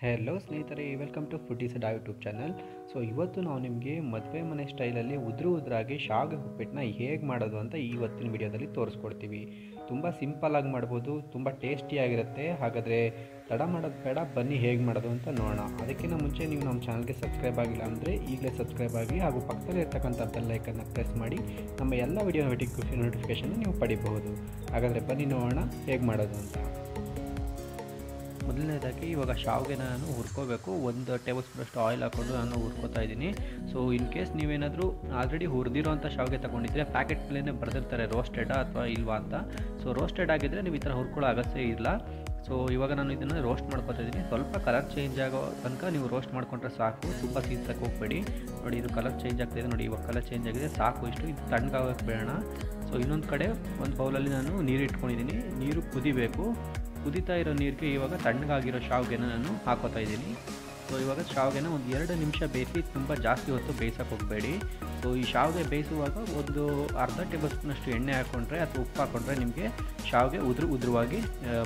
Hello ಸ್ನೇಹಿತರೆ, welcome to foodies ಡಾ YouTube channel. So ಇವತ್ತು ನಾವು ನಿಮಗೆ ಮದುವೆ ಮನೆ ಸ್ಟೈಲಲ್ಲಿ ಉದ್ರಾಗಿ ಶಾವಿಗೆ ಉಪ್ಪಿಟ್ಟನ್ನ ಹೇಗೆ ಮಾಡೋದು ಅಂತ ಇವತ್ತಿನ ವಿಡಿಯೋದಲ್ಲಿ ತೋರಿಸ್ಕೊಡ್ತೀವಿ. ತುಂಬ ಸಿಂಪಲ್ಲಾಗಿ ಮಾಡ್ಬೋದು, ತುಂಬ ಟೇಸ್ಟಿಯಾಗಿರುತ್ತೆ. ಹಾಗಾದರೆ ತಡ ಮಾಡೋದು ಬೇಡ, ಬನ್ನಿ ಹೇಗೆ ಮಾಡೋದು ಅಂತ ನೋಡೋಣ. ಅದಕ್ಕಿಂತ ಮುಂಚೆ ನೀವು ನಮ್ಮ ಚಾನಲ್ಗೆ ಸಬ್ಸ್ಕ್ರೈಬ್ ಆಗಿಲ್ಲ ಅಂದರೆ ಈಗಲೇ ಸಬ್ಸ್ಕ್ರೈಬ್ ಆಗಿ ಹಾಗೂ ಪಕ್ಕದಲ್ಲಿ ಇರ್ತಕ್ಕಂಥ ಬೆಲ್ ಐಕನ್ನ ಪ್ರೆಸ್ ಮಾಡಿ ನಮ್ಮ ಎಲ್ಲ ವಿಡಿಯೋ ನೋಟಿಫಿಕೇಷನ್ ನೀವು ಪಡಿಬಹುದು. ಹಾಗಾದರೆ ಬನ್ನಿ ನೋಡೋಣ ಹೇಗೆ ಮಾಡೋದು ಅಂತ. ಮೊದಲನೇದಾಗಿ ಇವಾಗ ಶಾವಿಗೆನ ನಾನು ಹುರ್ಕೋಬೇಕು. 1 ಟೇಬಲ್ ಸ್ಪೂನಷ್ಟು ಆಯಿಲ್ ಹಾಕ್ಕೊಂಡು ನಾನು ಹುರ್ಕೋತಾ ಇದ್ದೀನಿ. ಸೊ ಇನ್ ಕೇಸ್ ನೀವೇನಾದರೂ ಆಲ್ರೆಡಿ ಹುರಿದಿರೋಂಥ ಶಾವಿಗೆ ತೊಗೊಂಡಿದ್ರೆ ಪ್ಯಾಕೆಟ್ ಮೇಲೇ ಬರೆದಿರ್ತಾರೆ ರೋಸ್ಟೆಡಾ ಅಥವಾ ಇಲ್ವಾ ಅಂತ. ಸೊ ರೋಸ್ಟೆಡ್ ಆಗಿದ್ದರೆ ನೀವು ಈ ಥರ ಹುರ್ಕೊಳ್ಳೋ ಅಗತ್ಯ ಇಲ್ಲ. ಸೊ ಇವಾಗ ನಾನು ಇದನ್ನು ರೋಸ್ಟ್ ಮಾಡ್ಕೊತಾ ಇದ್ದೀನಿ. ಸ್ವಲ್ಪ ಕಲರ್ ಚೇಂಜ್ ಆಗೋ ತನಕ ನೀವು ರೋಸ್ಟ್ ಮಾಡ್ಕೊಂಡ್ರೆ ಸಾಕು, ತುಂಬ ಸೀಸಕ್ಕೆ ಹೋಗಬೇಡಿ. ನೋಡಿ, ಇದು ಕಲರ್ ಚೇಂಜ್ ಆಗ್ತಾಯಿದೆ. ನೋಡಿ, ಇವಾಗ ಕಲರ್ ಚೇಂಜ್ ಆಗಿದೆ, ಸಾಕು ಇಷ್ಟು. ಇದು ತಣ್ಣಗಾಗೋಕ್ಕೆ ಬೇಡ. ಸೊ ಇನ್ನೊಂದು ಕಡೆ ಒಂದು ಬೌಲಲ್ಲಿ ನಾನು ನೀರು ಇಟ್ಕೊಂಡಿದ್ದೀನಿ. ನೀರು ಕುದಿಬೇಕು. ಕುದೀತಾ ಇರೋ ನೀರಿಗೆ ಇವಾಗ ತಣ್ಣಗಾಗಿರೋ ಶಾವಿಗೆನ ನಾನು ಹಾಕೋತಾ ಇದ್ದೀನಿ. ಸೊ ಇವಾಗ ಶಾವಿಗೆನ ಒಂದು 2 ನಿಮಿಷ ಬೇಯಿಸಿ, ತುಂಬ ಜಾಸ್ತಿ ಹೊತ್ತು ಬೇಯಿಸೋಕೆ ಹೋಗಬೇಡಿ. ಸೊ ಈ ಶಾವಿಗೆ ಬೇಯಿಸುವಾಗ ಒಂದು ಅರ್ಧ ಟೇಬಲ್ ಸ್ಪೂನಷ್ಟು ಎಣ್ಣೆ ಹಾಕ್ಕೊಂಡ್ರೆ ಅಥವಾ ಉಪ್ಪು ಹಾಕ್ಕೊಂಡ್ರೆ ನಿಮಗೆ ಶಾವಿಗೆ ಉದ್ರವಾಗಿ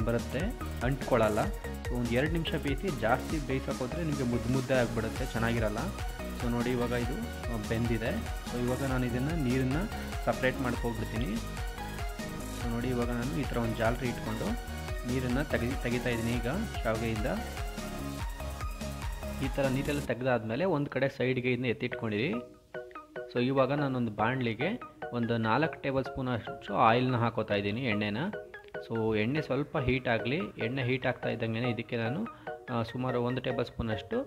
ಬರುತ್ತೆ, ಅಂಟ್ಕೊಳ್ಳಲ್ಲ. ಸೊ ಒಂದು 2 ನಿಮಿಷ ಬೇಯಿಸಿ. ಜಾಸ್ತಿ ಬೇಯಿಸೋಕೆ ಹೋದರೆ ನಿಮಗೆ ಮುದ್ದೆ ಆಗಿಬಿಡುತ್ತೆ, ಚೆನ್ನಾಗಿರಲ್ಲ. ಸೊ ನೋಡಿ, ಇವಾಗ ಇದು ಬೆಂದಿದೆ. ಸೊ ಇವಾಗ ನಾನು ಇದನ್ನು ನೀರನ್ನು ಸಪ್ರೇಟ್ ಮಾಡ್ಕೊಬಿಡ್ತೀನಿ. ಸೊ ನೋಡಿ, ಇವಾಗ ನಾನು ಈ ಥರ ಒಂದು ಜಾಲರಿ ಇಟ್ಕೊಂಡು ನೀರನ್ನು ತೆಗಿತಾ ಇದ್ದೀನಿ. ಈಗ ಶಾವಿಗೆಯಿಂದ ಈ ಥರ ನೀರೆಲ್ಲ ತೆಗೆದಾದ್ಮೇಲೆ ಒಂದು ಕಡೆ ಸೈಡ್ಗೆ ಇದನ್ನ ಎತ್ತಿಟ್ಕೊಂಡಿರಿ. ಸೊ ಇವಾಗ ನಾನೊಂದು ಬಾಣಲಿಗೆ ಒಂದು 4 ಟೇಬಲ್ ಸ್ಪೂನಷ್ಟು ಆಯಿಲ್ನ ಹಾಕೋತಾ ಇದ್ದೀನಿ, ಎಣ್ಣೆನ. ಸೊ ಎಣ್ಣೆ ಸ್ವಲ್ಪ ಹೀಟ್ ಆಗಲಿ. ಎಣ್ಣೆ ಹೀಟ್ ಆಗ್ತಾ ಇದ್ದಂಗೆ ಇದಕ್ಕೆ ನಾನು ಸುಮಾರು 1 ಟೇಬಲ್ ಸ್ಪೂನಷ್ಟು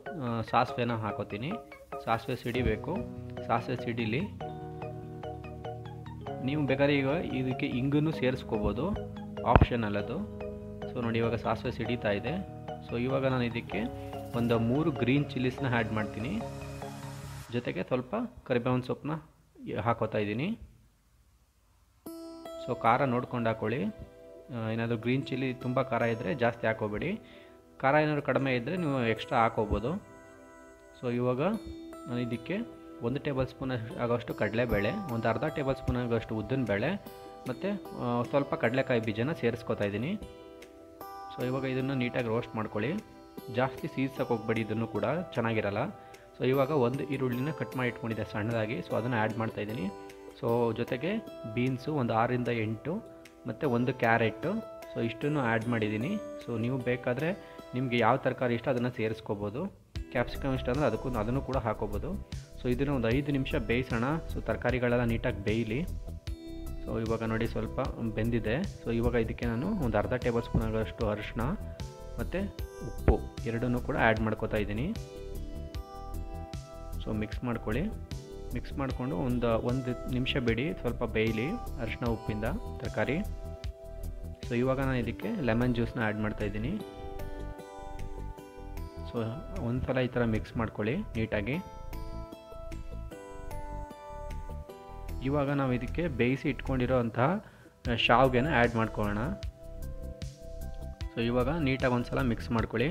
ಸಾಸಿವೆನ ಹಾಕೋತೀನಿ. ಸಾಸಿವೆ ಸಿಡಿಬೇಕು. ಸಾಸಿವೆ ಸಿಡಿಲಿ. ನೀವು ಬೇಕಾದ್ರೆ ಈಗ ಇದಕ್ಕೆ ಇಂಗನ್ನು ಸೇರಿಸ್ಕೋಬೋದು, ಆಪ್ಷನಲ್ ಅದು. ಸೊ ನೋಡಿ, ಇವಾಗ ಸಾಸಿವೆ ಸಿಡಿತಾ ಇದೆ. ಸೊ ಇವಾಗ ನಾನು ಇದಕ್ಕೆ ಒಂದು 3 ಗ್ರೀನ್ ಚಿಲ್ಲೀಸ್ನ ಆ್ಯಡ್ ಮಾಡ್ತೀನಿ. ಜೊತೆಗೆ ಸ್ವಲ್ಪ ಕರಿಬೇವಿನ ಸೊಪ್ಪನ್ನ ಹಾಕೋತಾ ಇದ್ದೀನಿ. ಸೊ ಖಾರ ನೋಡ್ಕೊಂಡು ಹಾಕ್ಕೊಳ್ಳಿ. ಏನಾದರೂ ಗ್ರೀನ್ ಚಿಲ್ಲಿ ತುಂಬ ಖಾರ ಇದ್ದರೆ ಜಾಸ್ತಿ ಹಾಕೋಬೇಡಿ. ಖಾರ ಏನಾದರೂ ಕಡಿಮೆ ಇದ್ದರೆ ನೀವು ಎಕ್ಸ್ಟ್ರಾ ಹಾಕೋಬೋದು. ಸೊ ಇವಾಗ ನಾನು ಇದಕ್ಕೆ 1 ಟೇಬಲ್ ಸ್ಪೂನ್ ಆಗೋಷ್ಟು ಕಡಲೆಬೇಳೆ, ಒಂದು ಅರ್ಧ ಟೇಬಲ್ ಸ್ಪೂನ್ ಆಗೋಷ್ಟು ಉದ್ದಿನಬೇಳೆ ಮತ್ತು ಸ್ವಲ್ಪ ಕಡಲೆಕಾಯಿ ಬೀಜನ ಸೇರಿಸ್ಕೊತಾ ಇದ್ದೀನಿ. ಸೊ ಇವಾಗ ಇದನ್ನು ನೀಟಾಗಿ ರೋಸ್ಟ್ ಮಾಡ್ಕೊಳ್ಳಿ. ಜಾಸ್ತಿ ಸೀಸಕ್ಕೆ ಹೋಗಬೇಡಿ, ಇದನ್ನು ಕೂಡ ಚೆನ್ನಾಗಿರಲ್ಲ. ಸೊ ಇವಾಗ 1 ಈರುಳ್ಳಿನ ಕಟ್ ಮಾಡಿ ಇಟ್ಕೊಂಡಿದ್ದೆ ಸಣ್ಣದಾಗಿ. ಸೊ ಅದನ್ನು ಆ್ಯಡ್ ಮಾಡ್ತಾಯಿದ್ದೀನಿ. ಸೊ ಜೊತೆಗೆ ಬೀನ್ಸು ಒಂದು 6ರಿಂದ 8 ಮತ್ತು 1 ಕ್ಯಾರೆಟು. ಸೊ ಇಷ್ಟನ್ನು ಆ್ಯಡ್ ಮಾಡಿದ್ದೀನಿ. ಸೊ ನೀವು ಬೇಕಾದರೆ ನಿಮಗೆ ಯಾವ ತರಕಾರಿ ಇಷ್ಟ ಅದನ್ನು ಸೇರಿಸ್ಕೋಬೋದು. ಕ್ಯಾಪ್ಸಿಕಮ್ ಇಷ್ಟ ಅಂದರೆ ಅದನ್ನು ಕೂಡ ಹಾಕೋಬೋದು. ಸೊ ಇದನ್ನು ಒಂದು 5 ನಿಮಿಷ ಬೇಯಿಸೋಣ. ಸೊ ತರಕಾರಿಗಳೆಲ್ಲ ನೀಟಾಗಿ ಬೇಯಲಿ. ಸೊ ಇವಾಗ ನೋಡಿ, ಸ್ವಲ್ಪ ಬೆಂದಿದೆ. ಸೊ ಇವಾಗ ಇದಕ್ಕೆ ನಾನು ಒಂದು ಅರ್ಧ ಟೇಬಲ್ ಸ್ಪೂನ್ ಆಗೋಷ್ಟು ಅರಿಶಿನ ಮತ್ತು ಉಪ್ಪು ಎರಡನ್ನೂ ಕೂಡ ಆ್ಯಡ್ ಮಾಡ್ಕೋತಾ ಇದ್ದೀನಿ. ಸೊ ಮಿಕ್ಸ್ ಮಾಡ್ಕೊಳ್ಳಿ. ಮಿಕ್ಸ್ ಮಾಡಿಕೊಂಡು ಒಂದು ನಿಮಿಷ ಬಿಡಿ, ಸ್ವಲ್ಪ ಬೇಯಲಿ ಅರಿಶಿನ ಉಪ್ಪಿಂದ ತರಕಾರಿ. ಸೊ ಇವಾಗ ನಾನು ಇದಕ್ಕೆ ಲೆಮನ್ ಜ್ಯೂಸನ್ನ ಆ್ಯಡ್ ಮಾಡ್ತಾಯಿದ್ದೀನಿ. ಸೊ ಒಂದು ಸಲ ಈ ಥರ ಮಿಕ್ಸ್ ಮಾಡ್ಕೊಳ್ಳಿ ನೀಟಾಗಿ. ಇವಾಗ ನಾವು ಇದಕ್ಕೆ ಬೇಯಿಸಿ ಇಟ್ಕೊಂಡಿರೋ ಅಂತಹ ಶಾವಿಗೆನ ಆ್ಯಡ್ ಮಾಡ್ಕೊಳ್ಳೋಣ. ಸೊ ಇವಾಗ ನೀಟಾಗಿ ಒಂದು ಸಲ ಮಿಕ್ಸ್ ಮಾಡ್ಕೊಳ್ಳಿ.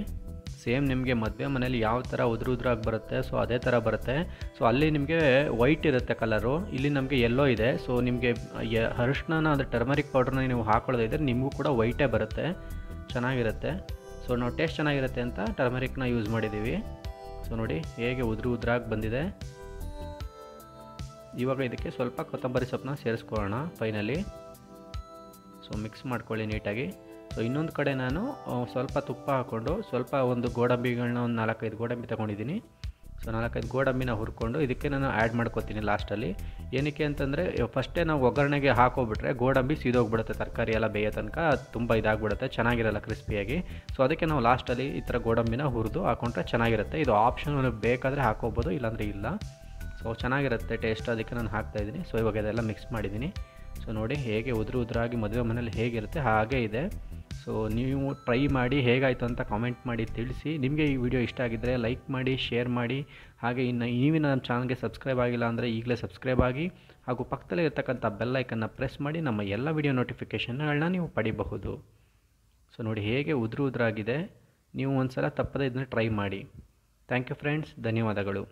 ಸೇಮ್ ನಿಮಗೆ ಮದುವೆ ಮನೇಲಿ ಯಾವ ಥರ ಉದ್ರಾಗಿ ಬರುತ್ತೆ, ಸೊ ಅದೇ ಥರ ಬರುತ್ತೆ. ಸೊ ಅಲ್ಲಿ ನಿಮಗೆ ವೈಟ್ ಇರುತ್ತೆ ಕಲರು, ಇಲ್ಲಿ ನಮಗೆ ಯೆಲ್ಲೋ ಇದೆ. ಸೊ ನಿಮಗೆ ಅರಿಶಿನ ಅಂದರೆ ಟರ್ಮರಿಕ್ ಪೌಡ್ರನ್ನ ನೀವು ಹಾಕೊಳ್ಳೋದಿದ್ರೆ ನಿಮಗೂ ಕೂಡ ವೈಟೇ ಬರುತ್ತೆ, ಚೆನ್ನಾಗಿರುತ್ತೆ. ಸೊ ನಾವು ಟೇಸ್ಟ್ ಚೆನ್ನಾಗಿರುತ್ತೆ ಅಂತ ಟರ್ಮರಿಕ್ನ ಯೂಸ್ ಮಾಡಿದ್ದೀವಿ. ಸೊ ನೋಡಿ ಹೇಗೆ ಉದ್ರಾಗಿ ಬಂದಿದೆ. ಇವಾಗ ಇದಕ್ಕೆ ಸ್ವಲ್ಪ ಕೊತ್ತಂಬರಿ ಸೊಪ್ಪನ್ನ ಸೇರಿಸ್ಕೊಳ್ಳೋಣ ಫೈನಲಿ. ಸೊ ಮಿಕ್ಸ್ ಮಾಡ್ಕೊಳ್ಳಿ ನೀಟಾಗಿ. ಸೊ ಇನ್ನೊಂದು ಕಡೆ ನಾನು ಸ್ವಲ್ಪ ತುಪ್ಪ ಹಾಕ್ಕೊಂಡು ಸ್ವಲ್ಪ ಒಂದು ಗೋಡಂಬಿಗಳನ್ನ ಒಂದು 4-5 ಗೋಡಂಬಿ ತೊಗೊಂಡಿದ್ದೀನಿ. ಸೊ 4-5 ಗೋಡಂಬಿನ ಹುರ್ಕೊಂಡು ಇದಕ್ಕೆ ನಾನು ಆ್ಯಡ್ ಮಾಡ್ಕೊತೀನಿ ಲಾಸ್ಟಲ್ಲಿ. ಏನಕ್ಕೆ ಅಂತಂದರೆ ಫಸ್ಟೇ ನಾವು ಒಗ್ಗರಣೆಗೆ ಹಾಕೋಬಿಟ್ರೆ ಗೋಡಂಬಿ ಸೀದೋಗ್ಬಿಡುತ್ತೆ, ತರಕಾರಿ ಎಲ್ಲ ಬೇಯೋ ತನಕ ತುಂಬ ಇದಾಗ್ಬಿಡುತ್ತೆ, ಚೆನ್ನಾಗಿರಲ್ಲ ಕ್ರಿಸ್ಪಿಯಾಗಿ. ಸೊ ಅದಕ್ಕೆ ನಾವು ಲಾಸ್ಟಲ್ಲಿ ಈ ಥರ ಗೋಡಂಬಿನ ಹುರಿದು ಹಾಕೊಂಡ್ರೆ ಚೆನ್ನಾಗಿರುತ್ತೆ. ಇದು ಆಪ್ಷನ್, ಬೇಕಾದರೆ ಹಾಕೋಬೋದು, ಇಲ್ಲಾಂದರೆ ಇಲ್ಲ. ಸೊ ಚೆನ್ನಾಗಿರುತ್ತೆ ಟೇಸ್ಟ್, ಅದಕ್ಕೆ ನಾನು ಹಾಕ್ತಾಯಿದ್ದೀನಿ. ಸೊ ಇವಾಗ ಇದೆಲ್ಲ ಮಿಕ್ಸ್ ಮಾಡಿದ್ದೀನಿ. ಸೊ ನೋಡಿ ಹೇಗೆ ಉದ್ರಾಗಿ ಮದುವೆ ಮನೇಲಿ ಹೇಗಿರುತ್ತೆ ಹಾಗೇ ಇದೆ. ಸೊ ನೀವು ಟ್ರೈ ಮಾಡಿ ಹೇಗಾಯಿತು ಅಂತ ಕಾಮೆಂಟ್ ಮಾಡಿ ತಿಳಿಸಿ. ನಿಮಗೆ ಈ ವಿಡಿಯೋ ಇಷ್ಟ ಆಗಿದ್ದರೆ ಲೈಕ್ ಮಾಡಿ, ಶೇರ್ ಮಾಡಿ. ಹಾಗೆ ನೀವಿನ ನಮ್ಮ ಚಾನಲ್ಗೆ ಸಬ್ಸ್ಕ್ರೈಬ್ ಆಗಿಲ್ಲ ಅಂದರೆ ಈಗಲೇ ಸಬ್ಸ್ಕ್ರೈಬ್ ಆಗಿ ಹಾಗೂ ಪಕ್ಕದಲ್ಲೇ ಇರ್ತಕ್ಕಂಥ ಬೆಲ್ ಐಕನ್ನ ಪ್ರೆಸ್ ಮಾಡಿ ನಮ್ಮ ಎಲ್ಲ ವಿಡಿಯೋ ನೋಟಿಫಿಕೇಷನ್ಗಳನ್ನ ನೀವು ಪಡಿಬಹುದು. ಸೊ ನೋಡಿ ಹೇಗೆ ಉದ್ರಾಗಿದೆ. ನೀವು ಒಂದು ಸಲ ತಪ್ಪದೇ ಇದನ್ನು ಟ್ರೈ ಮಾಡಿ. ಥ್ಯಾಂಕ್ ಯು ಫ್ರೆಂಡ್ಸ್, ಧನ್ಯವಾದಗಳು.